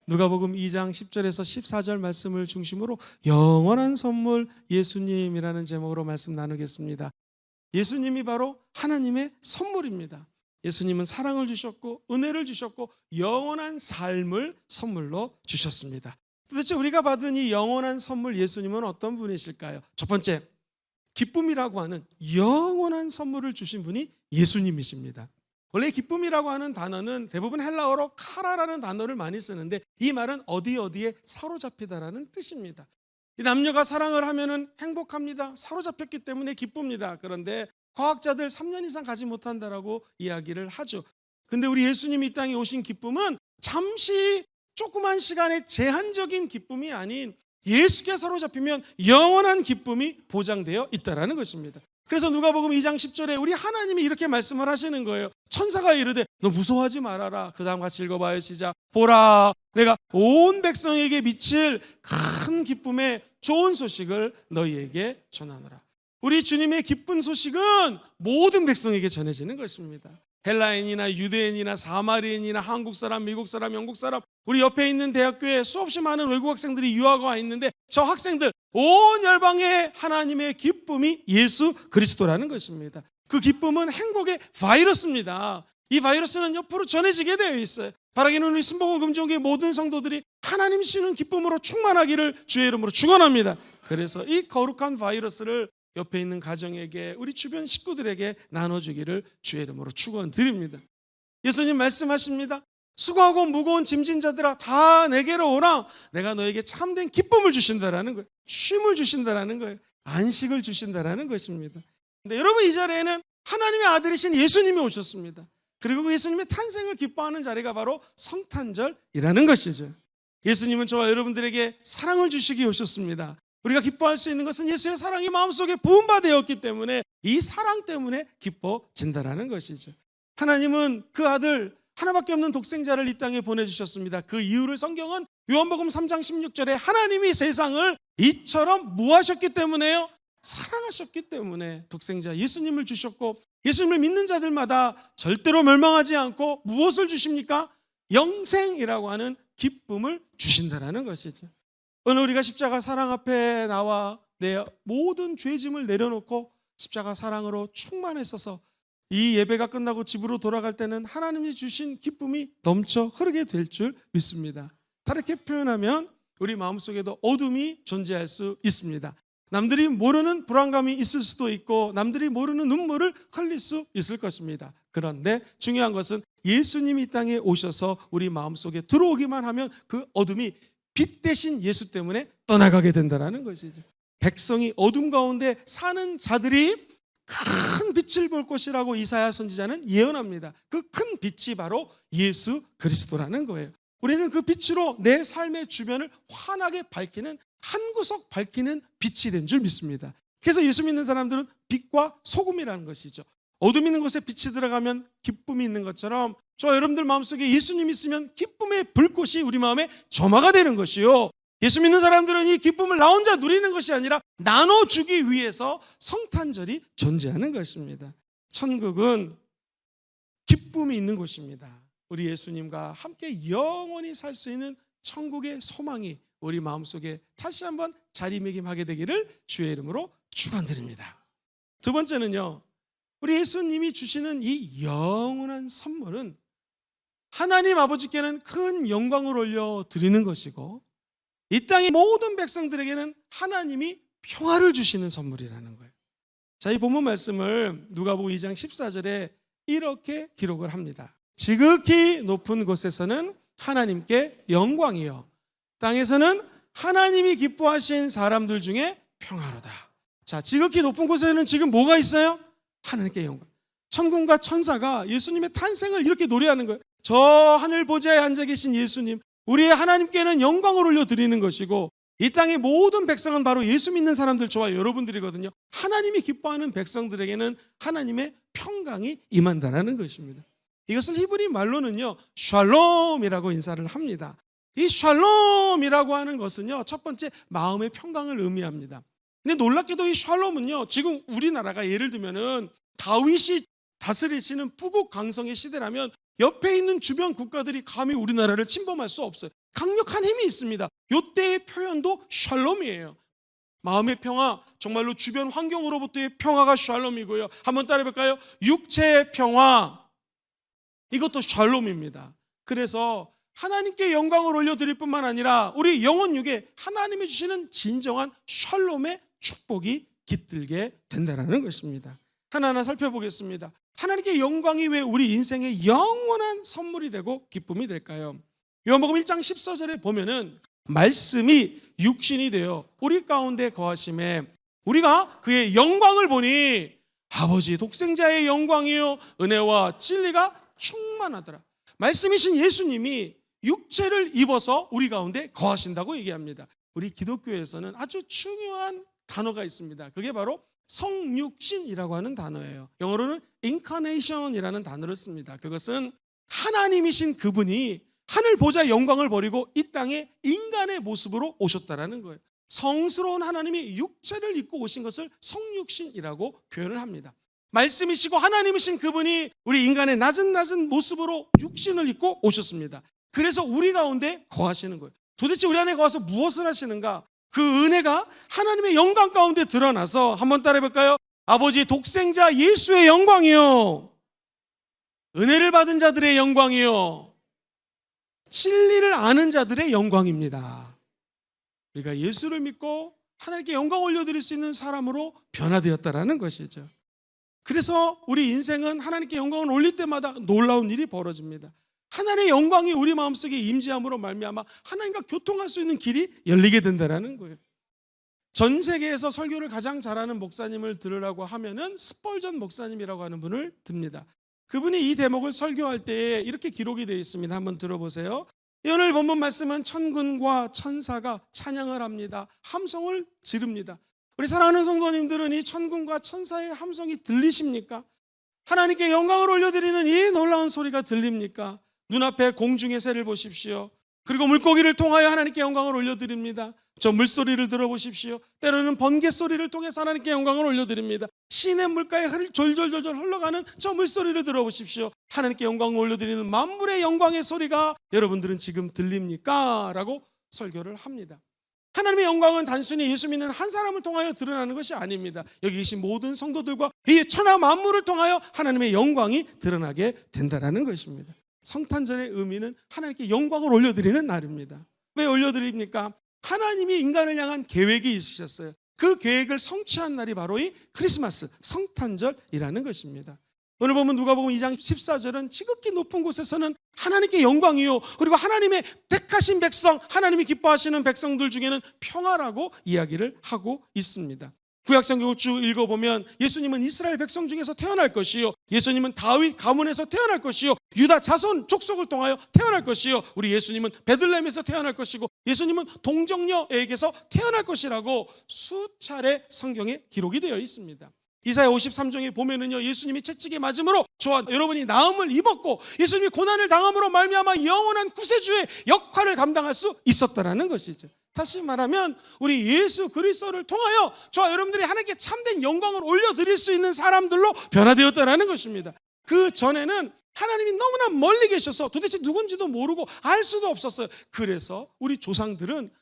누가복음 2장 10절에서 14절 말씀을 중심으로 영원한 선물 예수님이라는 제목으로 말씀 나누겠습니다. 예수님이 바로 하나님의 선물입니다. 예수님은 사랑을 주셨고 은혜를 주셨고 영원한 삶을 선물로 주셨습니다. 도대체 우리가 받은 이 영원한 선물 예수님은 어떤 분이실까요? 첫 번째, 기쁨이라고 하는 영원한 선물을 주신 분이 예수님이십니다. 원래 기쁨이라고 하는 단어는 대부분 헬라어로 카라라는 단어를 많이 쓰는데 이 말은 어디에 사로잡히다라는 뜻입니다. 이 남녀가 사랑을 하면은 행복합니다. 사로잡혔기 때문에 기쁩니다. 그런데 과학자들 3년 이상 가지 못한다라고 이야기를 하죠. 근데 우리 예수님이 이 땅에 오신 기쁨은 잠시 조그만 시간의 제한적인 기쁨이 아닌 예수께 사로잡히면 영원한 기쁨이 보장되어 있다라는 것입니다. 그래서 누가복음 2장 10절에 우리 하나님이 이렇게 말씀을 하시는 거예요. 천사가 이르되 너 무서워하지 말아라. 그 다음 같이 읽어봐요. 시작. 보라, 내가 온 백성에게 미칠 큰 기쁨의 좋은 소식을 너희에게 전하노라. 우리 주님의 기쁜 소식은 모든 백성에게 전해지는 것입니다. 헬라인이나 유대인이나 사마리인이나 한국 사람, 미국 사람, 영국 사람, 우리 옆에 있는 대학교에 수없이 많은 외국 학생들이 유학을 와 있는데 저 학생들 온 열방의 하나님의 기쁨이 예수 그리스도라는 것입니다. 그 기쁨은 행복의 바이러스입니다. 이 바이러스는 옆으로 전해지게 되어 있어요. 바라기는 우리 순복음 금종교의 모든 성도들이 하나님 주시는 기쁨으로 충만하기를 주의 이름으로 축원합니다. 그래서 이 거룩한 바이러스를 옆에 있는 가정에게 우리 주변 식구들에게 나눠주기를 주의 이름으로 축원드립니다. 예수님 말씀하십니다. 수고하고 무거운 짐진 자들아 다 내게로 오라. 내가 너에게 참된 기쁨을 주신다라는 거예요. 쉼을 주신다라는 거예요. 안식을 주신다라는 것입니다. 근데 여러분 이 자리에는 하나님의 아들이신 예수님이 오셨습니다. 그리고 그 예수님의 탄생을 기뻐하는 자리가 바로 성탄절이라는 것이죠. 예수님은 저와 여러분들에게 사랑을 주시기 오셨습니다. 우리가 기뻐할 수 있는 것은 예수의 사랑이 마음속에 부음받았기 때문에 이 사랑 때문에 기뻐진다라는 것이죠. 하나님은 그 아들 하나밖에 없는 독생자를 이 땅에 보내주셨습니다. 그 이유를 성경은 요한복음 3장 16절에 하나님이 세상을 이처럼 뭐 하셨기 때문에요? 사랑하셨기 때문에 독생자 예수님을 주셨고 예수님을 믿는 자들마다 절대로 멸망하지 않고 무엇을 주십니까? 영생이라고 하는 기쁨을 주신다라는 것이죠. 오늘 우리가 십자가 사랑 앞에 나와 내 모든 죄짐을 내려놓고 십자가 사랑으로 충만했어서 이 예배가 끝나고 집으로 돌아갈 때는 하나님이 주신 기쁨이 넘쳐 흐르게 될 줄 믿습니다. 다르게 표현하면 우리 마음속에도 어둠이 존재할 수 있습니다. 남들이 모르는 불안감이 있을 수도 있고 남들이 모르는 눈물을 흘릴 수 있을 것입니다. 그런데 중요한 것은 예수님이 이 땅에 오셔서 우리 마음속에 들어오기만 하면 그 어둠이 빛 대신 예수 때문에 떠나가게 된다는 것이죠. 백성이 어둠 가운데 사는 자들이 큰 빛을 볼 것이라고 이사야 선지자는 예언합니다. 그 큰 빛이 바로 예수 그리스도라는 거예요. 우리는 그 빛으로 내 삶의 주변을 환하게 밝히는 한 구석 밝히는 빛이 된 줄 믿습니다. 그래서 예수 믿는 사람들은 빛과 소금이라는 것이죠. 어둠 있는 곳에 빛이 들어가면 기쁨이 있는 것처럼 저 여러분들 마음속에 예수님 있으면 기쁨의 불꽃이 우리 마음에 점화가 되는 것이요. 예수 믿는 사람들은 이 기쁨을 나 혼자 누리는 것이 아니라 나눠주기 위해서 성탄절이 존재하는 것입니다. 천국은 기쁨이 있는 곳입니다. 우리 예수님과 함께 영원히 살 수 있는 천국의 소망이 우리 마음속에 다시 한번 자리매김하게 되기를 주의 이름으로 축원드립니다. 두 번째는요, 우리 예수님이 주시는 이 영원한 선물은 하나님 아버지께는 큰 영광을 올려드리는 것이고 이 땅의 모든 백성들에게는 하나님이 평화를 주시는 선물이라는 거예요. 자, 이 본문 말씀을 누가복음 2장 14절에 이렇게 기록을 합니다. 지극히 높은 곳에서는 하나님께 영광이요 땅에서는 하나님이 기뻐하신 사람들 중에 평화로다. 자, 지극히 높은 곳에는 지금 뭐가 있어요? 하나님께 영광. 천군과 천사가 예수님의 탄생을 이렇게 노래하는 거예요. 저 하늘 보좌에 앉아 계신 예수님, 우리의 하나님께는 영광을 올려드리는 것이고 이 땅의 모든 백성은 바로 예수 믿는 사람들, 저와 여러분들이거든요. 하나님이 기뻐하는 백성들에게는 하나님의 평강이 임한다는 것입니다. 이것을 히브리 말로는요 샬롬이라고 인사를 합니다. 이 샬롬이라고 하는 것은요 첫 번째 마음의 평강을 의미합니다. 근데 놀랍게도 이 샬롬은요 지금 우리나라가 예를 들면은 다윗이 다스리시는 북국 강성의 시대라면 옆에 있는 주변 국가들이 감히 우리나라를 침범할 수 없어요. 강력한 힘이 있습니다. 이때의 표현도 샬롬이에요. 마음의 평화, 정말로 주변 환경으로부터의 평화가 샬롬이고요. 한번 따라해볼까요? 육체의 평화, 이것도 샬롬입니다. 그래서 하나님께 영광을 올려드릴 뿐만 아니라 우리 영혼 육에 하나님이 주시는 진정한 샬롬의 축복이 깃들게 된다는 것입니다. 하나하나 살펴보겠습니다. 하나님께 영광이 왜 우리 인생의 영원한 선물이 되고 기쁨이 될까요? 요한복음 1장 14절에 보면은 말씀이 육신이 되어 우리 가운데 거하심에 우리가 그의 영광을 보니 아버지 독생자의 영광이요 은혜와 진리가 충만하더라. 말씀이신 예수님이 육체를 입어서 우리 가운데 거하신다고 얘기합니다. 우리 기독교에서는 아주 중요한 단어가 있습니다. 그게 바로 성육신이라고 하는 단어예요. 영어로는 incarnation이라는 단어를 씁니다. 그것은 하나님이신 그분이 하늘 보좌 영광을 버리고 이 땅에 인간의 모습으로 오셨다라는 거예요. 성스러운 하나님이 육체를 입고 오신 것을 성육신이라고 표현을 합니다. 말씀이시고 하나님이신 그분이 우리 인간의 낮은 모습으로 육신을 입고 오셨습니다. 그래서 우리 가운데 거하시는 거예요. 도대체 우리 안에 거하서 무엇을 하시는가? 그 은혜가 하나님의 영광 가운데 드러나서 한번 따라해볼까요? 아버지 독생자 예수의 영광이요, 은혜를 받은 자들의 영광이요, 진리를 아는 자들의 영광입니다. 우리가 예수를 믿고 하나님께 영광 올려드릴 수 있는 사람으로 변화되었다라는 것이죠. 그래서 우리 인생은 하나님께 영광을 올릴 때마다 놀라운 일이 벌어집니다. 하나님의 영광이 우리 마음속에 임재함으로 말미암아 하나님과 교통할 수 있는 길이 열리게 된다는 거예요. 전 세계에서 설교를 가장 잘하는 목사님을 들으라고 하면은 스펄전 목사님이라고 하는 분을 듭니다. 그분이 이 대목을 설교할 때에 이렇게 기록이 되어 있습니다. 한번 들어보세요. 오늘 본문 말씀은 천군과 천사가 찬양을 합니다. 함성을 지릅니다. 우리 사랑하는 성도님들은 이 천군과 천사의 함성이 들리십니까? 하나님께 영광을 올려드리는 이 놀라운 소리가 들립니까? 눈앞에 공중의 새를 보십시오. 그리고 물고기를 통하여 하나님께 영광을 올려드립니다. 저 물소리를 들어보십시오. 때로는 번개 소리를 통해서 하나님께 영광을 올려드립니다. 시냇 물가에 졸졸졸 흘러가는 저 물소리를 들어보십시오. 하나님께 영광을 올려드리는 만물의 영광의 소리가 여러분들은 지금 들립니까? 라고 설교를 합니다. 하나님의 영광은 단순히 예수 믿는 한 사람을 통하여 드러나는 것이 아닙니다. 여기 계신 모든 성도들과 이 천하 만물을 통하여 하나님의 영광이 드러나게 된다는 것입니다. 성탄절의 의미는 하나님께 영광을 올려드리는 날입니다. 왜 올려드립니까? 하나님이 인간을 향한 계획이 있으셨어요. 그 계획을 성취한 날이 바로 이 크리스마스, 성탄절이라는 것입니다. 오늘 보면 누가복음 2장 14절은 지극히 높은 곳에서는 하나님께 영광이요, 그리고 하나님의 택하신 백성, 하나님이 기뻐하시는 백성들 중에는 평화라고 이야기를 하고 있습니다. 구약성경을 쭉 읽어보면 예수님은 이스라엘 백성 중에서 태어날 것이요, 예수님은 다윗 가문에서 태어날 것이요, 유다 자손 족속을 통하여 태어날 것이요, 우리 예수님은 베들레헴에서 태어날 것이고 예수님은 동정녀에게서 태어날 것이라고 수차례 성경에 기록이 되어 있습니다. 이사야 53장에 보면은요, 예수님이 채찍에 맞음으로 저와 여러분이 나음을 입었고 예수님이 고난을 당함으로 말미암아 영원한 구세주의 역할을 감당할 수 있었다라는 것이죠. 다시 말하면 우리 예수 그리스도를 통하여 저와 여러분들이 하나님께 참된 영광을 올려드릴 수 있는 사람들로 변화되었다라는 것입니다. 그 전에는 하나님이 너무나 멀리 계셔서 도대체 누군지도 모르고 알 수도 없었어요. 그래서 우리 조상들은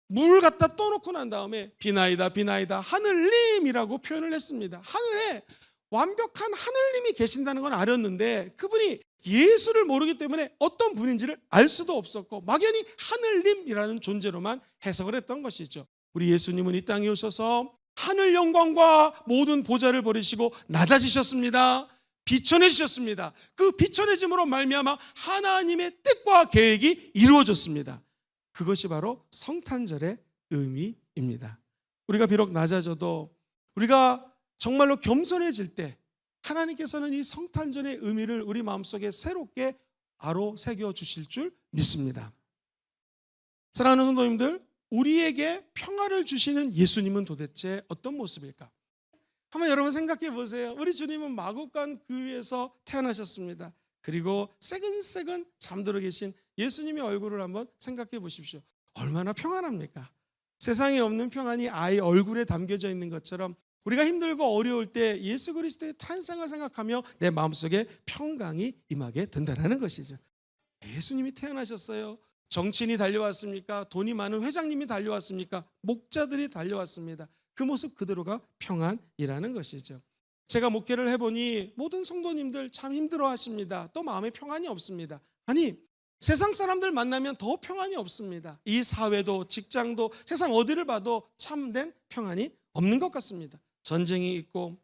물 갖다 떠놓고 난 다음에 비나이다 비나이다 하늘님이라고 표현을 했습니다. 하늘에 완벽한 하늘님이 계신다는 건 알았는데 그분이 예수를 모르기 때문에 어떤 분인지를 알 수도 없었고 막연히 하늘님이라는 존재로만 해석을 했던 것이죠. 우리 예수님은 이 땅에 오셔서 하늘 영광과 모든 보좌를 버리시고 낮아지셨습니다. 비천해지셨습니다. 그 비천해짐으로 말미암아 하나님의 뜻과 계획이 이루어졌습니다. 그것이 바로 성탄절의 의미입니다. 우리가 비록 낮아져도 우리가 정말로 겸손해질 때 하나님께서는 이 성탄절의 의미를 우리 마음속에 새롭게 아로 새겨 주실 줄 믿습니다. 사랑하는 성도님들, 우리에게 평화를 주시는 예수님은 도대체 어떤 모습일까? 한번 여러분 생각해 보세요. 우리 주님은 마구간 교회에서 태어나셨습니다. 그리고 새근새근 잠들어 계신 예수님의 얼굴을 한번 생각해 보십시오. 얼마나 평안합니까? 세상에 없는 평안이 아이 얼굴에 담겨져 있는 것처럼 우리가 힘들고 어려울 때 예수 그리스도의 탄생을 생각하며 내 마음속에 평강이 임하게 된다는 것이죠. 예수님이 태어나셨어요. 정치인이 달려왔습니까? 돈이 많은 회장님이 달려왔습니까? 목자들이 달려왔습니다. 그 모습 그대로가 평안이라는 것이죠. 제가 목회를 해보니 모든 성도님들 참 힘들어하십니다. 또 마음에 평안이 없습니다. 아니, 세상 사람들 만나면 더 평안이 없습니다. 이 사회도 직장도 세상 어디를 봐도 참된 평안이 없는 것 같습니다. 전쟁이 있고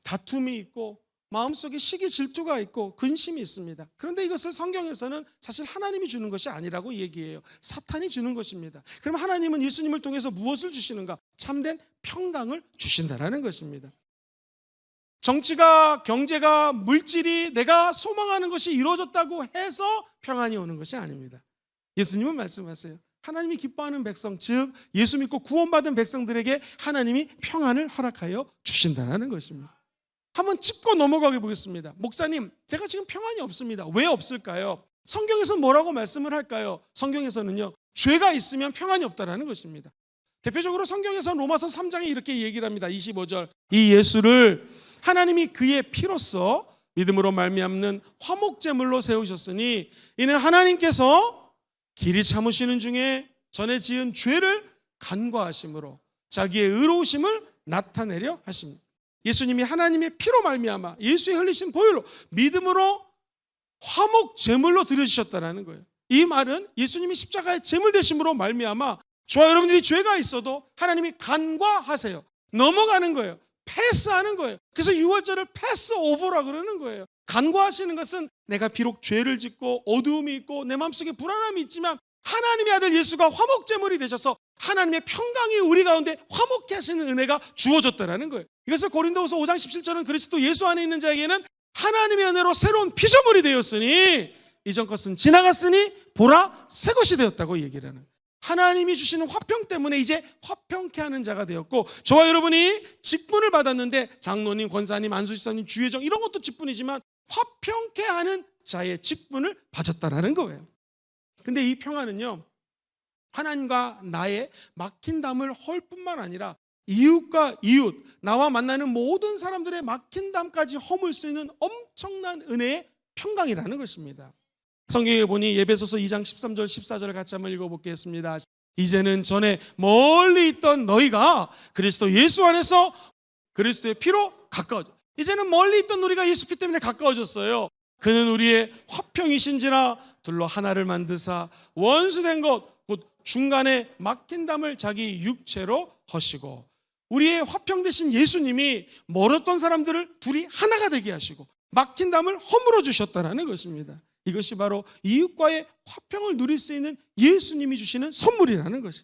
다툼이 있고 마음속에 시기 질투가 있고 근심이 있습니다. 그런데 이것을 성경에서는 사실 하나님이 주는 것이 아니라고 얘기해요. 사탄이 주는 것입니다. 그럼 하나님은 예수님을 통해서 무엇을 주시는가? 참된 평강을 주신다라는 것입니다. 정치가, 경제가, 물질이 내가 소망하는 것이 이루어졌다고 해서 평안이 오는 것이 아닙니다. 예수님은 말씀하세요. 하나님이 기뻐하는 백성, 즉 예수 믿고 구원받은 백성들에게 하나님이 평안을 허락하여 주신다는 것입니다. 한번 짚고 넘어가게 보겠습니다. 목사님, 제가 지금 평안이 없습니다. 왜 없을까요? 성경에서 뭐라고 말씀을 할까요? 성경에서는요, 죄가 있으면 평안이 없다라는 것입니다. 대표적으로 성경에서 로마서 3장에 이렇게 얘기를 합니다. 25절, 이 예수를 하나님이 그의 피로써 믿음으로 말미암는 화목제물로 세우셨으니 이는 하나님께서 길이 참으시는 중에 전에 지은 죄를 간과하심으로 자기의 의로우심을 나타내려 하십니다. 예수님이 하나님의 피로 말미암아 예수의 흘리신 보혈로 믿음으로 화목 제물로 드려주셨다는 거예요. 이 말은 예수님이 십자가의 제물 되심으로 말미암아 저와 여러분들이 죄가 있어도 하나님이 간과하세요. 넘어가는 거예요. 패스하는 거예요. 그래서 6월절을 패스 오버라 그러는 거예요. 간과하시는 것은 내가 비록 죄를 짓고 어두움이 있고 내 마음속에 불안함이 있지만 하나님의 아들 예수가 화목제물이 되셔서 하나님의 평강이 우리 가운데 화목케 하시는 은혜가 주어졌다는 거예요. 이것을 고린도후서 5장 17절은 그리스도 예수 안에 있는 자에게는 하나님의 은혜로 새로운 피조물이 되었으니 이전 것은 지나갔으니 보라 새 것이 되었다고 얘기를 하는 거예요. 하나님이 주시는 화평 때문에 이제 화평케 하는 자가 되었고, 저와 여러분이 직분을 받았는데 장로님, 권사님, 안수집사님, 주회장 이런 것도 직분이지만 화평케 하는 자의 직분을 받았다라는 거예요. 근데 이 평안은요, 하나님과 나의 막힌 담을 헐 뿐만 아니라 이웃과 이웃, 나와 만나는 모든 사람들의 막힌 담까지 허물 수 있는 엄청난 은혜의 평강이라는 것입니다. 성경에 보니 예배소서 2장 13절 14절을 같이 한번 읽어보겠습니다. 이제는 전에 멀리 있던 너희가 그리스도 예수 안에서 그리스도의 피로 가까워져. 이제는 멀리 있던 우리가 예수 피 때문에 가까워졌어요. 그는 우리의 화평이신지라 둘로 하나를 만드사 원수된 것 곧 중간에 막힌 담을 자기 육체로 허시고, 우리의 화평 되신 예수님이 멀었던 사람들을 둘이 하나가 되게 하시고 막힌 담을 허물어 주셨다는 것입니다. 이것이 바로 이웃과의 화평을 누릴 수 있는 예수님이 주시는 선물이라는 것이.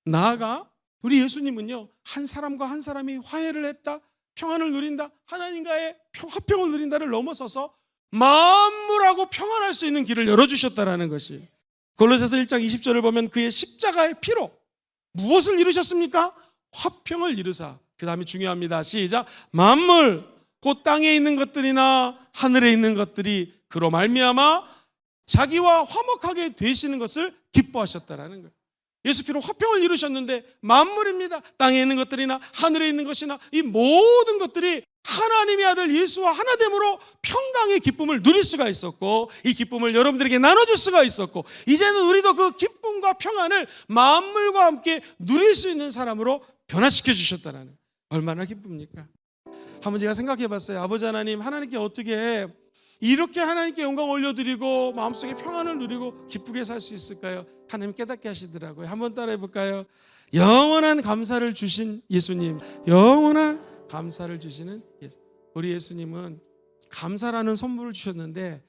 나아가 우리 예수님은요, 한 사람과 한 사람이 화해를 했다, 평안을 누린다, 하나님과의 화평을 누린다를 넘어서서 만물하고 평안할 수 있는 길을 열어주셨다는 것이. 골로새서 1장 20절을 보면 그의 십자가의 피로 무엇을 이루셨습니까? 화평을 이루사. 그 다음에 중요합니다. 시작. 만물 곧 땅에 있는 것들이나 하늘에 있는 것들이 그로 말미암아 자기와 화목하게 되시는 것을 기뻐하셨다라는 거예요. 예수 피로 화평을 이루셨는데 만물입니다. 땅에 있는 것들이나 하늘에 있는 것이나 이 모든 것들이 하나님의 아들 예수와 하나됨으로 평강의 기쁨을 누릴 수가 있었고, 이 기쁨을 여러분들에게 나눠줄 수가 있었고, 이제는 우리도 그 기쁨과 평안을 만물과 함께 누릴 수 있는 사람으로 변화시켜 주셨다는, 얼마나 기쁩니까? 한번 제가 생각해 봤어요. 아버지 하나님, 하나님께 어떻게 이렇게 하나님께 영광 올려드리고 마음속에 평안을 누리고 기쁘게 살 수 있을까요? 하나님 깨닫게 하시더라고요. 한번 따라해 볼까요? 영원한 감사를 주신 예수님, 영원한 감사를 주시는 예수. 우리 예수님은 감사라는 선물을 주셨는데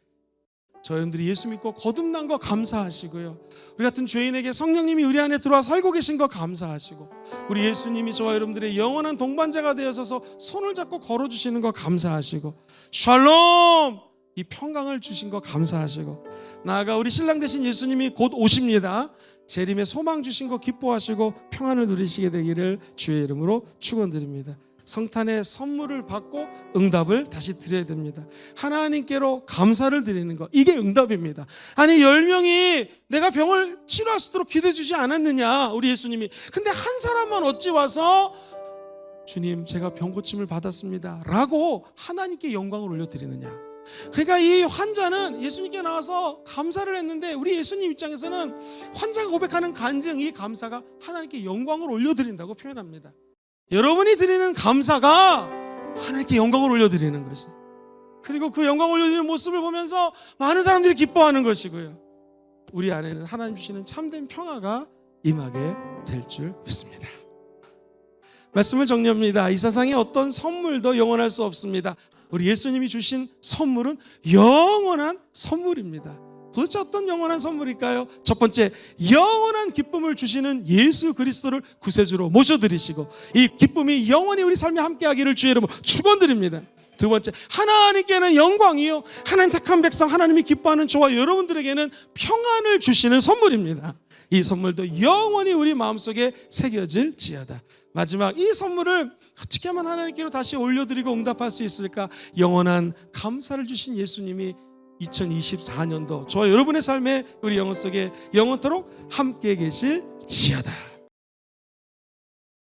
저희들이 예수 믿고 거듭난 거 감사하시고요, 우리 같은 죄인에게 성령님이 우리 안에 들어와 살고 계신 거 감사하시고, 우리 예수님이 저와 여러분들의 영원한 동반자가 되어서서 손을 잡고 걸어주시는 거 감사하시고, 샬롬, 이 평강을 주신 거 감사하시고, 나아가 우리 신랑 되신 예수님이 곧 오십니다. 재림의 소망 주신 거 기뻐하시고 평안을 누리시게 되기를 주의 이름으로 축원드립니다. 성탄의 선물을 받고 응답을 다시 드려야 됩니다. 하나님께로 감사를 드리는 것, 이게 응답입니다. 아니 10명이 내가 병을 치료할 수 있도록 기도해 주지 않았느냐 우리 예수님이. 근데 한 사람만 어찌 와서 주님 제가 병 고침을 받았습니다 라고 하나님께 영광을 올려드리느냐. 그러니까 이 환자는 예수님께 나와서 감사를 했는데 우리 예수님 입장에서는 환자가 고백하는 간증, 이 감사가 하나님께 영광을 올려드린다고 표현합니다. 여러분이 드리는 감사가 하나님께 영광을 올려드리는 것이, 그리고 그 영광을 올려드리는 모습을 보면서 많은 사람들이 기뻐하는 것이고요, 우리 안에는 하나님 주시는 참된 평화가 임하게 될 줄 믿습니다. 말씀을 정리합니다. 이 세상에 어떤 선물도 영원할 수 없습니다. 우리 예수님이 주신 선물은 영원한 선물입니다. 도대체 어떤 영원한 선물일까요? 첫 번째, 영원한 기쁨을 주시는 예수 그리스도를 구세주로 모셔드리시고 이 기쁨이 영원히 우리 삶에 함께하기를 주의 이름으로 축원드립니다. 두 번째, 하나님께는 영광이요, 하나님 택한 백성, 하나님이 기뻐하는 저와 여러분들에게는 평안을 주시는 선물입니다. 이 선물도 영원히 우리 마음속에 새겨질지어다. 마지막, 이 선물을 어떻게 하면 하나님께로 다시 올려드리고 응답할 수 있을까? 영원한 감사를 주신 예수님이 2024년도 저와 여러분의 삶에 우리 영혼 속에 영원토록 함께 계실지어다.